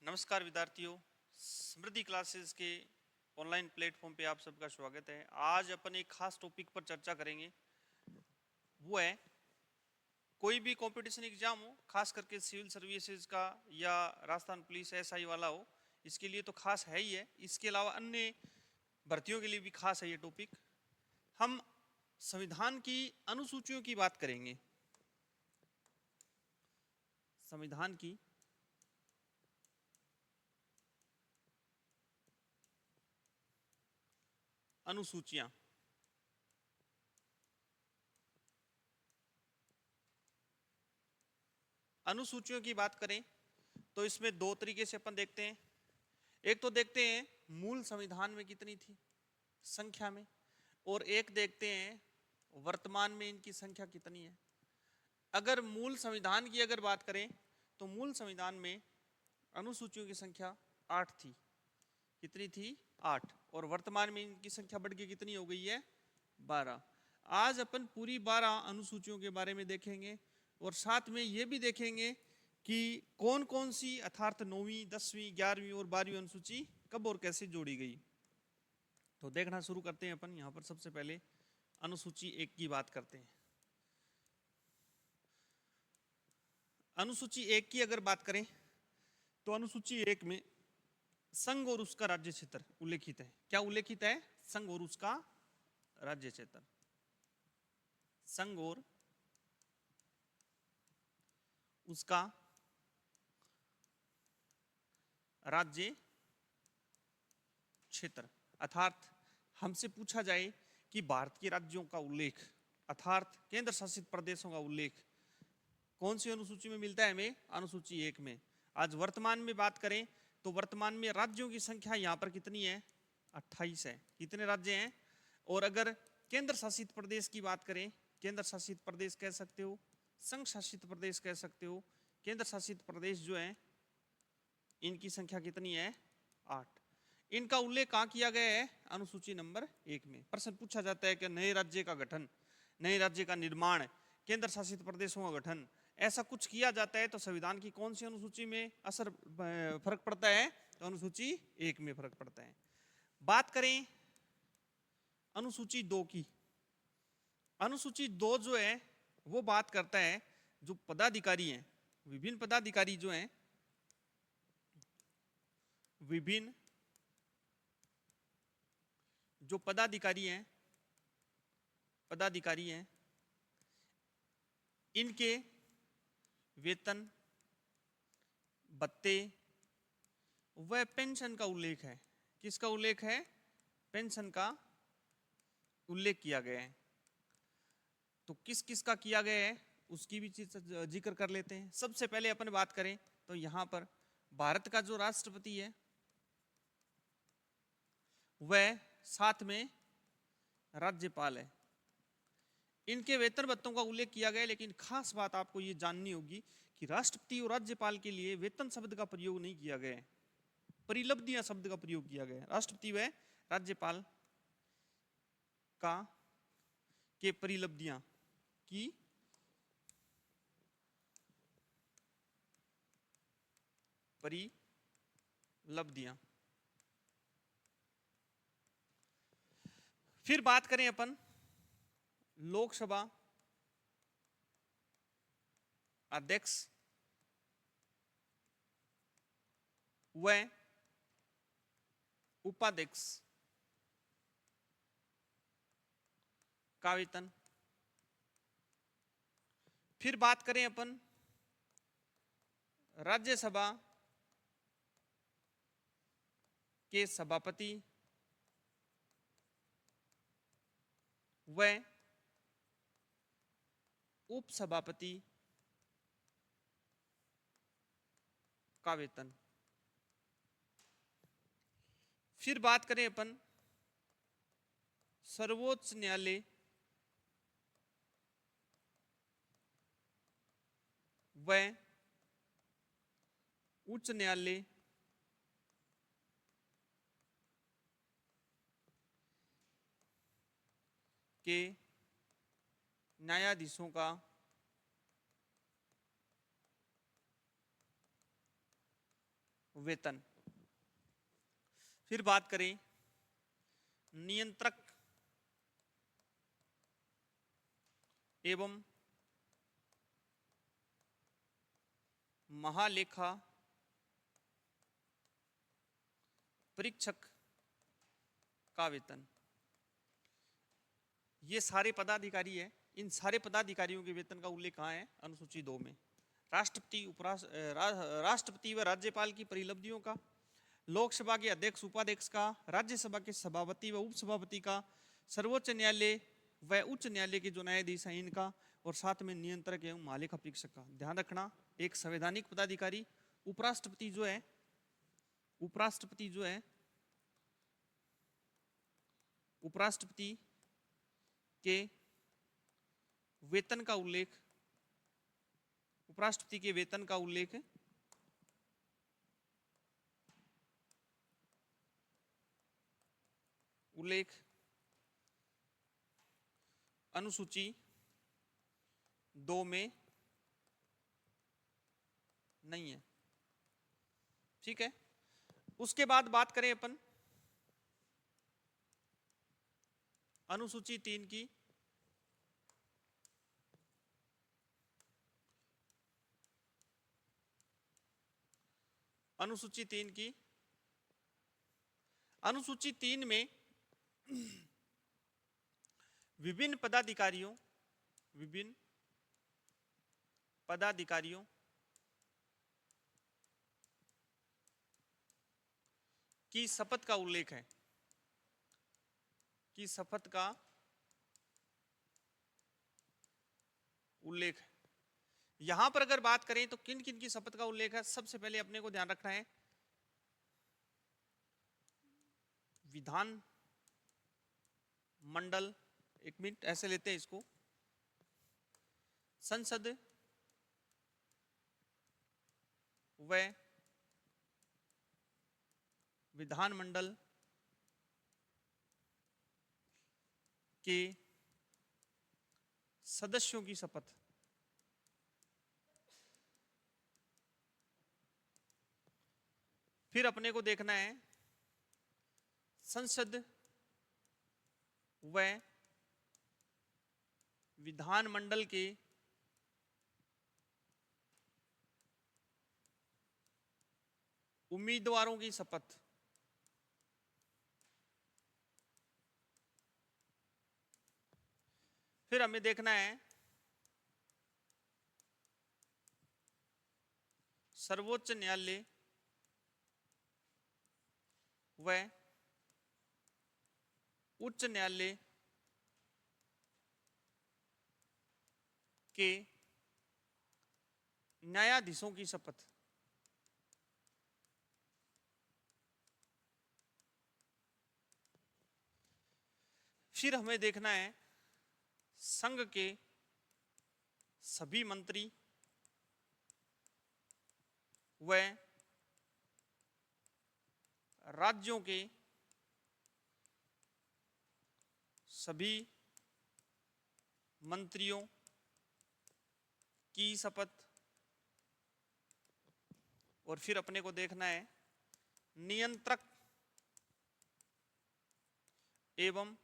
नमस्कार विद्यार्थियों, समृद्धि क्लासेस के ऑनलाइन प्लेटफॉर्म पे आप सबका स्वागत है। आज अपन एक खास टॉपिक पर चर्चा करेंगे। वो है कोई भी कंपटीशन एग्जाम हो, खास करके सिविल सर्विसेज का या राजस्थान पुलिस एसआई वाला हो, इसके लिए तो खास है ही है। इसके अलावा अन्य भर्तियों के लिए भी खास है ये टॉपिक। हम संविधान की अनुसूचियों की बात करेंगे। संविधान की अनुसूचियां। अनुसूचियों की बात करें तो इसमें दो तरीके से अपन देखते हैं। एक तो देखते हैं मूल संविधान में कितनी थी संख्या में, और एक देखते हैं वर्तमान में इनकी संख्या कितनी है। अगर मूल संविधान की अगर बात करें तो मूल संविधान में अनुसूचियों की संख्या 8 थी। कितनी थी? 8। और वर्तमान में इनकी संख्या बढ़ के कितनी हो गई है? 12। आज अपन पूरी 12 अनुसूचियों के बारे में देखेंगे और साथ में ये भी देखेंगे कि कौन कौन सी अर्थात 9वीं, 10वीं, 11वीं और 12वीं अनुसूची कब और कैसे जोड़ी गई। तो देखना शुरू करते हैं अपन। यहाँ पर सबसे पहले अनुसूची 1 की बात करते हैं। अनुसूची 1 की अगर बात करें तो अनुसूची 1 में संघ और उसका राज्य क्षेत्र उल्लेखित है। क्या उल्लेखित है? संघ और उसका राज्य क्षेत्र। संघ और उसका राज्य क्षेत्र। अर्थात हमसे पूछा जाए कि भारत के राज्यों का उल्लेख अर्थात केंद्र शासित प्रदेशों का उल्लेख कौन सी अनुसूची में मिलता है? हमें अनुसूची 1 में। आज वर्तमान में बात करें तो वर्तमान में राज्यों की संख्या यहाँ पर कितनी है? 28 है। कितने राज्य हैं? और अगर केंद्र शासित प्रदेश की बात करें, केंद्र शासित प्रदेश कह सकते हो, संघ शासित प्रदेश कह सकते हो। केंद्र शासित प्रदेश जो है इनकी संख्या कितनी है? 8। इनका उल्लेख कहाँ किया गया है? अनुसूची नंबर 1 में। प्रश्न पूछा जाता है कि नए राज्य का गठन, नए राज्य का निर्माण, केंद्र शासित प्रदेशों का गठन, ऐसा कुछ किया जाता है तो संविधान की कौन सी अनुसूची में असर फर्क पड़ता है? तो अनुसूची 1 में फर्क पड़ता है। बात करें अनुसूची 2 की। अनुसूची 2 जो है वो बात करता है जो पदाधिकारी हैं, विभिन्न पदाधिकारी जो हैं, विभिन्न जो पदाधिकारी हैं इनके वेतन, भत्ते व पेंशन का उल्लेख है। किसका उल्लेख है? पेंशन का उल्लेख किया गया है। तो किस किस का किया गया है उसकी भी चीज जिक्र कर लेते हैं। सबसे पहले अपन बात करें तो यहां पर भारत का जो राष्ट्रपति है वह साथ में राज्यपाल है। इनके वेतन भत्तों का उल्लेख किया गया है, लेकिन खास बात आपको ये जाननी होगी कि राष्ट्रपति और राज्यपाल के लिए वेतन शब्द का प्रयोग नहीं किया गया है, परिलब्धियां शब्द का प्रयोग किया गया है। राष्ट्रपति व राज्यपाल का के परिलब्धियां की परिलब्धियां। फिर बात करें अपन लोकसभा अध्यक्ष व उपाध्यक्ष का वेतन। फिर बात करें अपन राज्यसभा के सभापति व उपसभापति का वेतन। फिर बात करें अपन सर्वोच्च न्यायालय व उच्च न्यायालय के न्यायाधीशों का वेतन। फिर बात करें नियंत्रक एवं महालेखा परीक्षक का वेतन। ये सारे पदाधिकारी है, इन सारे पदाधिकारियों के वेतन का उल्लेख कहाँ है? अनुसूची 2 में। राष्ट्रपति व राज्यपाल की परिलब्धियों का, लोकसभा के अध्यक्ष उपाध्यक्ष का, राज्यसभा के सभापति व उपसभापति का, सर्वोच्च न्यायालय व उच्च न्यायालय के जो न्यायाधीश हैं इनका, और साथ में नियंत्रक एवं महालेखा परीक्षक का। ध्यान रखना, एक संवैधानिक पदाधिकारी उपराष्ट्रपति जो है, उपराष्ट्रपति के वेतन का उल्लेख, उपराष्ट्रपति के वेतन का उल्लेख अनुसूची 2 में नहीं है। ठीक है, उसके बाद बात करें अपन अनुसूची 3 की। अनुसूची 3 में विभिन्न पदाधिकारियों की शपथ का उल्लेख है, यहां पर अगर बात करें तो किन किन की शपथ का उल्लेख है? सबसे पहले अपने को ध्यान रखना है विधान मंडल, एक मिनट ऐसे लेते हैं इसको, संसद व विधानमंडल के सदस्यों की शपथ। फिर अपने को देखना है संसद व विधानमंडल के उम्मीदवारों की शपथ। फिर हमें देखना है सर्वोच्च न्यायालय व उच्च न्यायालय के न्यायाधीशों की शपथ। फिर हमें देखना है संघ के सभी मंत्री व राज्यों के सभी मंत्रियों की शपथ। और फिर अपने को देखना है नियंत्रक एवं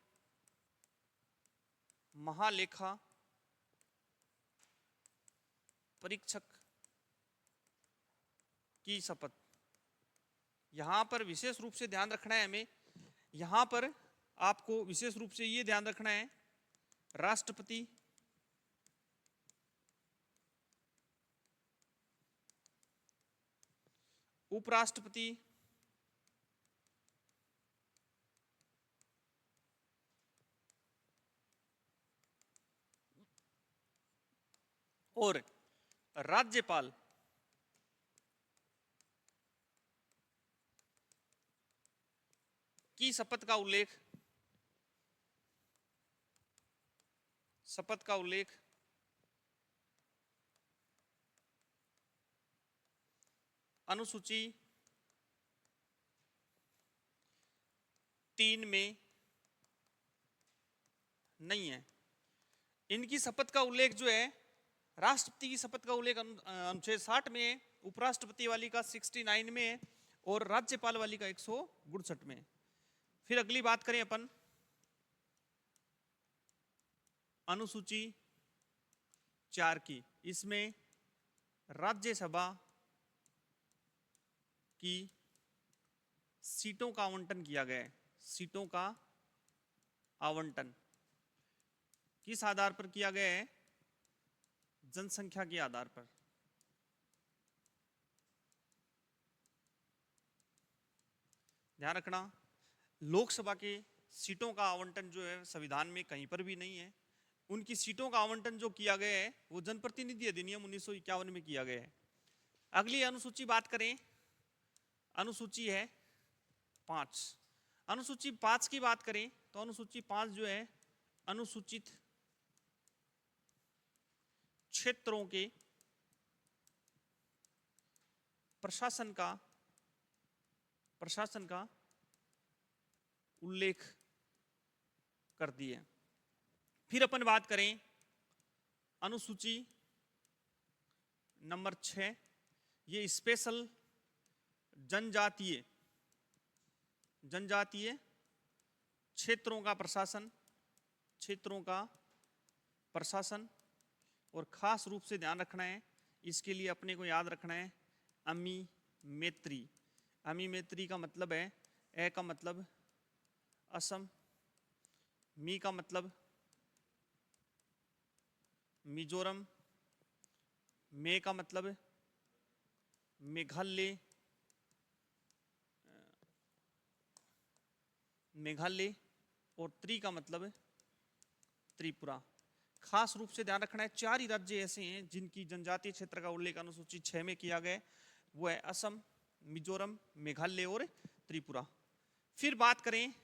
महालेखा परीक्षक की शपथ। यहां पर विशेष रूप से ध्यान रखना है हमें, यहां पर आपको विशेष रूप से ये ध्यान रखना है राष्ट्रपति उपराष्ट्रपति और राज्यपाल की शपथ का उल्लेख अनुसूची 3 में नहीं है। इनकी शपथ का उल्लेख जो है, राष्ट्रपति की शपथ का उल्लेख अनुच्छेद 60 में है, उपराष्ट्रपति वाली का 69 में है, और राज्यपाल वाली का 169 में। फिर अगली बात करें अपन अनुसूची 4 की, इसमें राज्यसभा की सीटों का आवंटन किया गया है। सीटों का आवंटन किस आधार पर किया गया है? जनसंख्या के आधार पर। ध्यान रखना, लोकसभा के सीटों का आवंटन जो है संविधान में कहीं पर भी नहीं है। उनकी सीटों का आवंटन जो किया गया है वो जनप्रतिनिधि अधिनियम 1951 में किया गया है। अगली अनुसूची बात करें, अनुसूची है 5। अनुसूची 5 की बात करें तो अनुसूची 5 जो है अनुसूचित क्षेत्रों के प्रशासन का उल्लेख करती है। फिर अपन बात करें अनुसूची नंबर 6, ये स्पेशल जनजातीय क्षेत्रों का प्रशासन और खास रूप से ध्यान रखना है, इसके लिए अपने को याद रखना है अमी मैत्री का मतलब है, ए का मतलब असम, मी का मतलब मिजोरम, मे का मतलब मेघालय और त्रि का मतलब त्रिपुरा। खास रूप से ध्यान रखना है 4 ही राज्य ऐसे हैं जिनकी जनजातीय क्षेत्र का उल्लेख अनुसूची 6 में किया गया है, वो है असम, मिजोरम, मेघालय और त्रिपुरा। फिर बात करें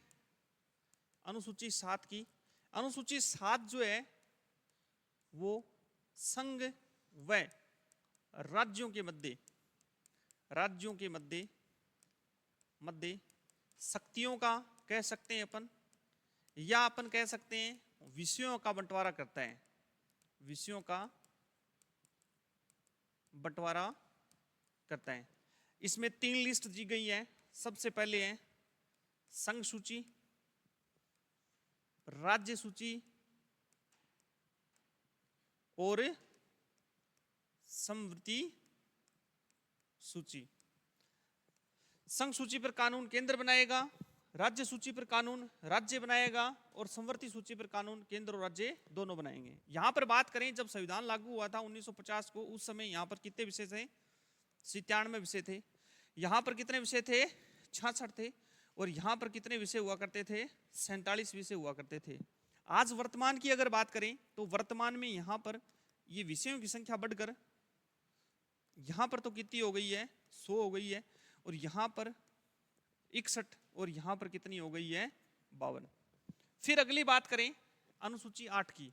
अनुसूची 7 की। अनुसूची 7 जो है वो संघ व राज्यों के मध्य शक्तियों का कह सकते हैं अपन, या अपन कह सकते हैं विषयों का बंटवारा करता है। विषयों का बंटवारा करता है। इसमें 3 लिस्ट दी गई है। सबसे पहले है संघ सूची, राज्य सूची और समवर्ती सूची। संघ सूची पर कानून केंद्र बनाएगा, राज्य सूची पर कानून राज्य बनाएगा और समवर्ती सूची पर कानून केंद्र और राज्य दोनों बनाएंगे। यहां पर बात करें जब संविधान लागू हुआ था 1950 को, उस समय यहां पर कितने विषय थे? 97 विषय थे। यहां पर कितने विषय थे? 66 थे। और यहां पर कितने विषय हुआ करते थे? 47 विषय हुआ करते थे। आज वर्तमान की अगर बात करें तो वर्तमान में यहां पर ये विषयों की संख्या बढ़कर यहां पर तो कितनी हो गई है? 100 हो गई है। और यहां पर 61 और यहां पर कितनी हो गई है? 52। फिर अगली बात करें अनुसूची 8 की।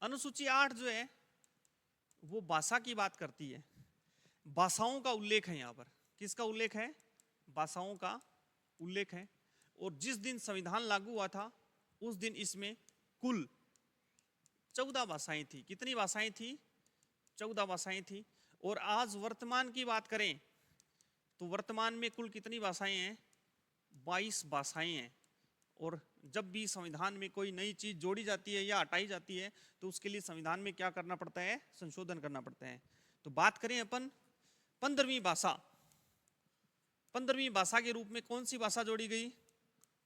अनुसूची 8 जो है वो भाषा की बात करती है। भाषाओं का उल्लेख है। यहां पर किसका उल्लेख है? भाषाओं का उल्लेख है। और जिस दिन संविधान लागू हुआ था उस दिन इसमें कुल 14 भाषाएं थी। कितनी भाषाएं थी? 14 भाषाएं थी। और आज वर्तमान की बात करें तो वर्तमान में कुल कितनी भाषाएं हैं? 22 भाषाएं हैं। और जब भी संविधान में कोई नई चीज जोड़ी जाती है या हटाई जाती है तो उसके लिए संविधान में क्या करना पड़ता है? संशोधन करना पड़ता है। तो बात करें अपन 15वीं भाषा। 15वीं भाषा के रूप में कौन सी भाषा जोड़ी गई?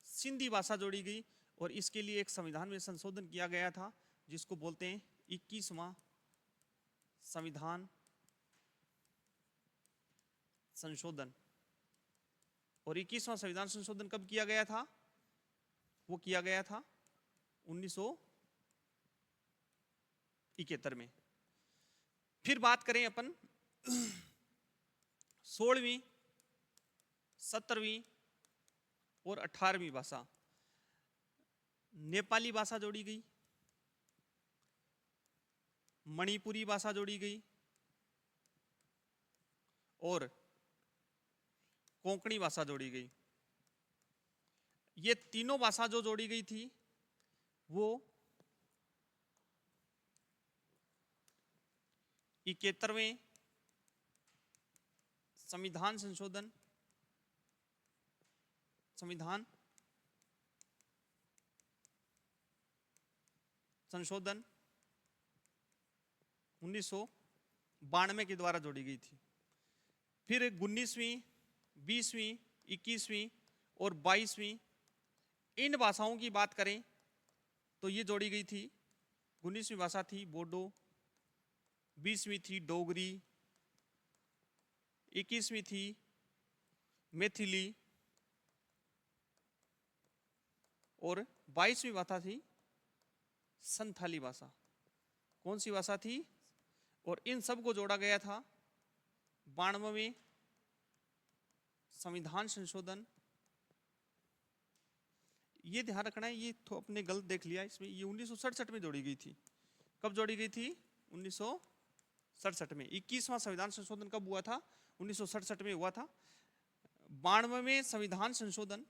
सिंधी भाषा जोड़ी गई। और इसके लिए एक संविधान में संशोधन किया गया था जिसको बोलते हैं 21वां संविधान संशोधन। और 21वां संविधान संशोधन कब किया गया था? वो किया गया था 1971 में। फिर बात करें अपन 16वीं, 17वीं और 18वीं भाषा। नेपाली भाषा जोड़ी गई, मणिपुरी भाषा जोड़ी गई और कोंकणी भाषा जोड़ी गई। ये तीनों भाषा जो जोड़ी गई थी वो 71वें संविधान संशोधन, संविधान संशोधन 1992 के द्वारा जोड़ी गई थी। फिर 19वीं, 20वीं, 21वीं और 22वीं इन भाषाओं की बात करें तो ये जोड़ी गई थी। 19वीं भाषा थी बोडो, 20वीं थी डोगरी, 21वीं थी मैथिली और 22वीं भाषा थी संथाली भाषा। कौन सी भाषा थी? और इन सब को जोड़ा गया था 92वें संविधान संशोधन। ये ध्यान रखना है, ये तो अपने गलत देख लिया इसमें, ये 1967 में जोड़ी गई थी। कब जोड़ी गई थी? 1967 में। 21वां संविधान संशोधन कब हुआ था? 1967 में हुआ था। 92वें संविधान संशोधन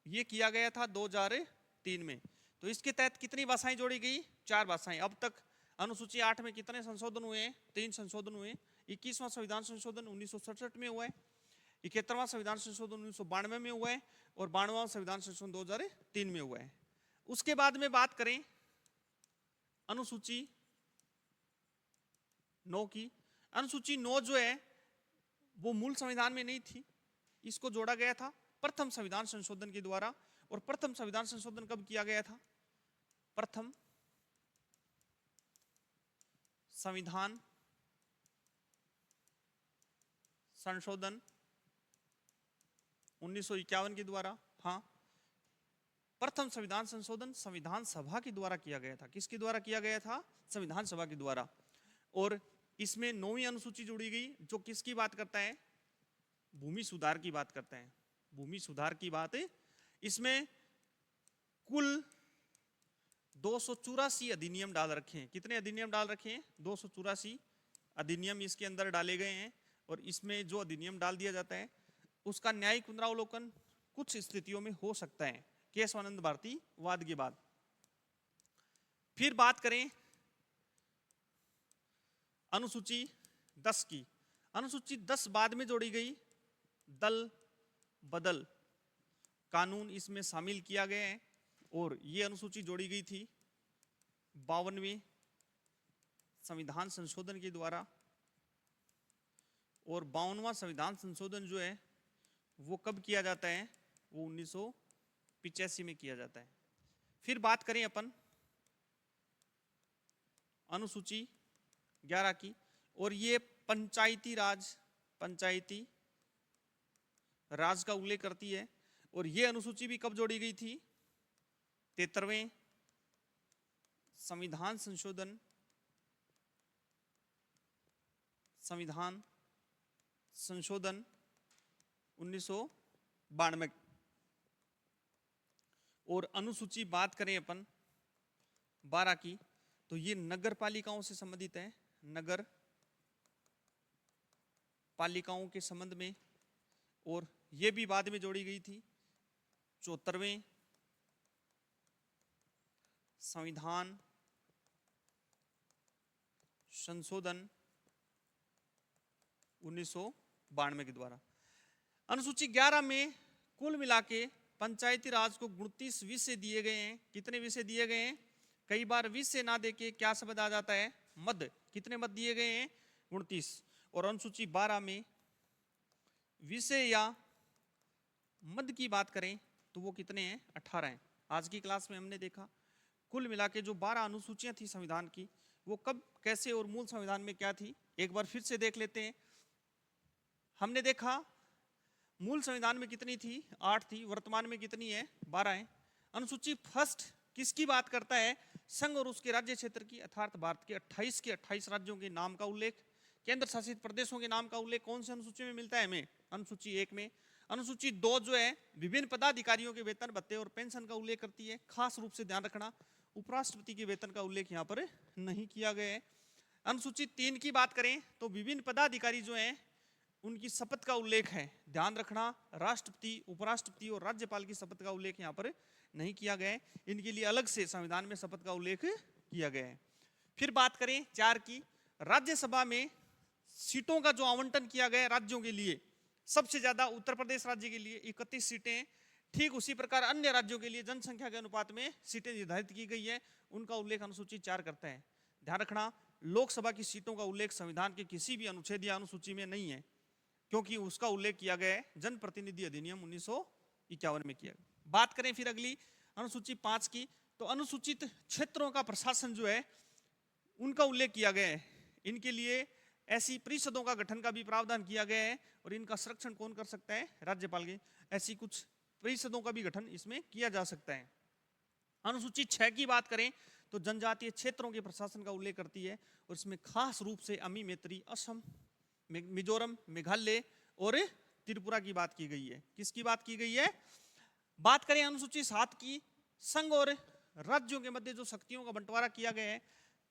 ये किया गया था 2003 में। तो इसके तहत कितनी भाषाएं जोड़ी गई? 4 भाषाएं। अब तक अनुसूची 8 में कितने संशोधन हुए हैं? 3 संशोधन हुए। 21वां संविधान संशोधन 1967 में हुआ है, 71वां संविधान संशोधन 1992 में हुआ है और 92वां संविधान संशोधन 2003 में हुआ है। उसके बाद में बात करें अनुसूची 9 की। अनुसूची 9 जो है वो मूल संविधान में नहीं थी, इसको जोड़ा गया था प्रथम संविधान संशोधन के द्वारा। और प्रथम संविधान संशोधन कब किया गया था? प्रथम संविधान संशोधन 1951 के द्वारा। हाँ, प्रथम संविधान संशोधन संविधान सभा के द्वारा किया गया था। किसके द्वारा किया गया था? संविधान सभा के द्वारा। और इसमें 9वीं अनुसूची जोड़ी गई जो किसकी बात करता है? भूमि सुधार की बात करता है। भूमि सुधार की बात है। इसमें कुल 284 अधिनियम डाल रखे हैं। कितने अधिनियम डाल रखे हैं? 284 अधिनियम इसके अंदर डाले गए हैं। और इसमें जो अधिनियम डाल दिया जाता है उसका न्यायिक पुनरावलोकन कुछ स्थितियों में हो सकता है केशवानंद भारती वाद के बाद। फिर बात करें अनुसूची 10 की। अनुसूची 10 बाद में जोड़ी गई। दल बदल कानून इसमें शामिल किया गया है और ये अनुसूची जोड़ी गई थी 52वें संविधान संशोधन के द्वारा। और 52वां संविधान संशोधन जो है वो कब किया जाता है? वो 1985 में किया जाता है। फिर बात करें अपन अनुसूची 11 की, और ये पंचायती राज का उल्लेख करती है। और ये अनुसूची भी कब जोड़ी गई थी? 73वें संविधान संशोधन 1992। और अनुसूची बात करें अपन 12 की, तो ये नगर पालिकाओं से संबंधित है। नगर पालिकाओं के संबंध में, और ये भी बाद में जोड़ी गई थी 74वें संविधान संशोधन 1992 के द्वारा। अनुसूची 11 में कुल मिला के पंचायती राज को 29 विषय दिए गए हैं। कितने विषय दिए गए हैं? कई बार विषय ना देके क्या शब्द आ जाता है? मद। कितने मद दिए गए हैं? 29। और अनुसूची 12 में विषय या मद की बात करें तो वो कितने हैं? 18 हैं। आज की क्लास में हमने देखा कुल मिला के जो 12 अनुसूचियां थी संविधान की, वो कब, कैसे और मूल संविधान में क्या थी, एक बार फिर से देख लेते हैं। हमने देखा मूल संविधान में कितनी थी? 8 थी। वर्तमान में कितनी है? 12 है। अनुसूची फर्स्ट किसकी बात करता है? संघ और उसके राज्य क्षेत्र की, अर्थात भारत के 28 राज्यों के नाम का उल्लेख, केंद्र शासित प्रदेशों के नाम का उल्लेख कौन से अनुसूची में मिलता है हमें? अनुसूची 1 में। अनुसूची 2 जो है विभिन्न पदाधिकारियों के वेतन भत्ते और पेंशन का उल्लेख करती है। खास रूप से ध्यान रखना, उपराष्ट्रपति के वेतन का उल्लेख यहाँ पर नहीं किया गया है। अनुसूची 3 की बात करें तो विभिन्न पदाधिकारी जो हैं उनकी शपथ का उल्लेख है। ध्यान रखना, राष्ट्रपति, उपराष्ट्रपति और राज्यपाल की शपथ का उल्लेख यहाँ पर नहीं किया गया है। इनके लिए अलग से संविधान में शपथ का उल्लेख किया गया है। फिर बात करें 4 की, राज्यसभा में सीटों का जो आवंटन किया गया राज्यों के लिए, सबसे ज्यादा उत्तर प्रदेश राज्य के लिए 31 सीटें हैं। ठीक उसी प्रकार अन्य राज्यों के लिए जनसंख्या के अनुपात में सीटें निर्धारित की गई है, उनका उल्लेख अनुसूची 4 करता है। ध्यान रखना, लोकसभा की सीटों का उल्लेख संविधान के किसी भी अनुच्छेद या अनुसूची में नहीं है, क्योंकि उसका उल्लेख किया गया है जनप्रतिनिधि अधिनियम 1951 में किया गया। बात करें फिर अगली अनुसूची 5 की, तो अनुसूचित क्षेत्रों का प्रशासन जो है उनका उल्लेख किया गया है। इनके लिए ऐसी परिषदों का गठन का भी प्रावधान किया गया है, और इनका संरक्षण कौन कर सकता है? राज्यपाल के। ऐसी कुछ परिषदों का भी गठन इसमें किया जा सकता है। अनुसूची 6 की बात करें तो जनजातीय क्षेत्रों के प्रशासन का उल्लेख करती है, और इसमें खास रूप से अमी मैत्री, असम, मिजोरम, मेघालय और त्रिपुरा की बात की गई है। किसकी बात की गई है? बात करें अनुसूची 7 की, संघ और राज्यों के मध्य जो शक्तियों का बंटवारा किया गया है,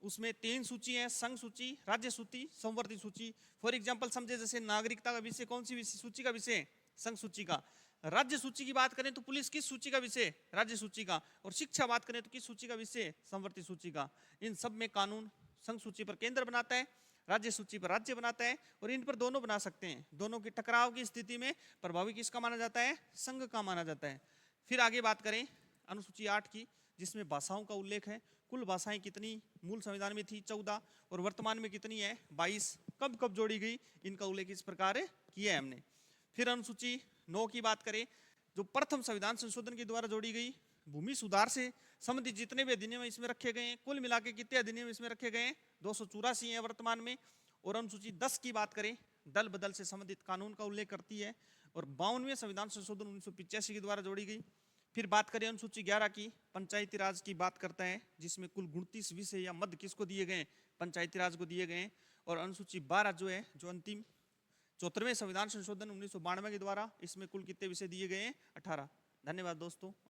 उसमें 3 सूची है, संघ सूची, राज्य सूची, संवर्ती सूची। फॉर एग्जांपल समझे, जैसे नागरिकता का विषय कौन सी सूची का विषय? संघ सूची का। राज्य सूची की बात करें तो पुलिस किस सूची का विषय? राज्य सूची का। और शिक्षा बात करें तो किस सूची का विषय? संवर्ती सूची का। इन सब में कानून संघ सूची पर केंद्र बनाता है, राज्य सूची पर राज्य बनाता है, और इन पर दोनों बना सकते हैं। दोनों के टकराव की स्थिति में प्रभावी किसका माना जाता है? संघ का माना जाता है। फिर आगे बात करें अनुसूची 8 की, जिसमें भाषाओं का उल्लेख है। कुल भाषाएं कितनी मूल संविधान में थी? 14, और वर्तमान में कितनी है? 22। कब कब जोड़ी गई, इनका उल्लेख इस प्रकार किया है हमने। फिर अनुसूची 9 की बात करें, जो प्रथम संविधान संशोधन के द्वारा जोड़ी गई, भूमि सुधार से संबंधित जितने भी अधिनियम इसमें रखे गए हैं, कुल मिला के कितने अधिनियम इसमें रखे गए हैं? 284 है वर्तमान में। और अनुसूची 10 की बात करें, दल बदल से संबंधित कानून का उल्लेख करती है, और 52वें संविधान संशोधन 1985 के द्वारा जोड़ी गई। फिर बात करें अनुसूची 11 की, पंचायती राज की बात करता है, जिसमें कुल 29 विषय या मद किसको दिए गए? पंचायती राज को दिए गए। और अनुसूची 12 जो है, जो अंतिम 74वें संविधान संशोधन 1992 के द्वारा, इसमें कुल कितने विषय दिए गए हैं? 18। धन्यवाद दोस्तों।